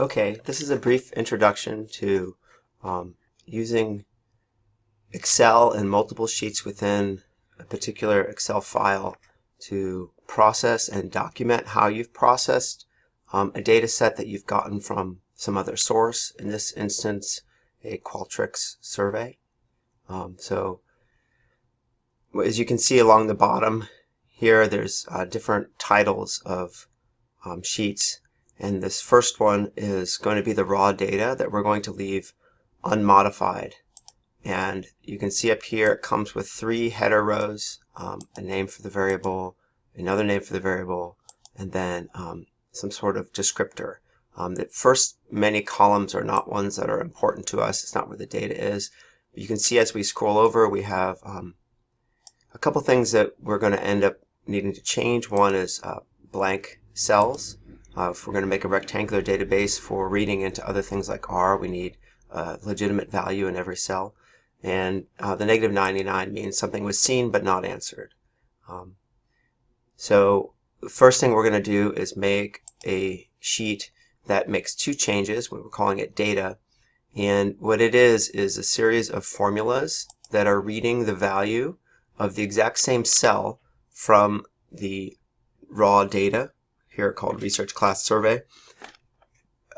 Okay, this is a brief introduction to using Excel and multiple sheets within a particular Excel file to process and document how you've processed a data set that you've gotten from some other source, in this instance, a Qualtrics survey. So as you can see along the bottom here, there's different titles of sheets. And this first one is going to be the raw data that we're going to leave unmodified. And you can see up here it comes with 3 header rows, a name for the variable, another name for the variable, and then some sort of descriptor. The first many columns are not ones that are important to us. It's not where the data is. But you can see as we scroll over, we have a couple things that we're going to end up needing to change. One is blank cells. If we're going to make a rectangular database for reading into other things like R, we need a legitimate value in every cell. And the negative 99 means something was seen but not answered. So the first thing we're going to do is make a sheet that makes 2 changes. We're calling it data. And what it is a series of formulas that are reading the value of the exact same cell from the raw data, here called research class survey.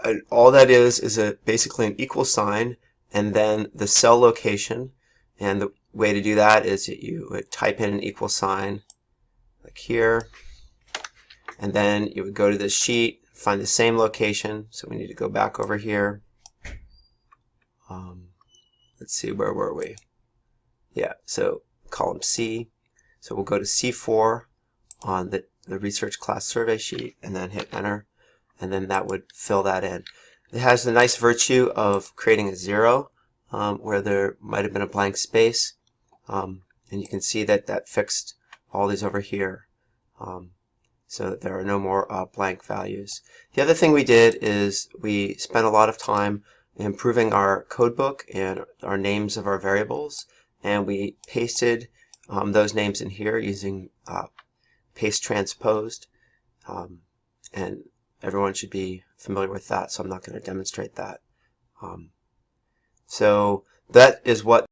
And all that is basically an equal sign and then the cell location. And the way to do that is that you would type in an equal sign like here, and then you would go to this sheet, find the same location. So we need to go back over here. Let's see, where were we? Yeah, so column C. So we'll go to C4 on the research class survey sheet and then hit enter, and then that would fill that in. It has the nice virtue of creating a 0 where there might have been a blank space, and you can see that that fixed all these over here, so that there are no more blank values. The other thing we did is we spent a lot of time improving our codebook and our names of our variables, and we pasted those names in here using paste transposed, and everyone should be familiar with that, so I'm not going to demonstrate that. So that is what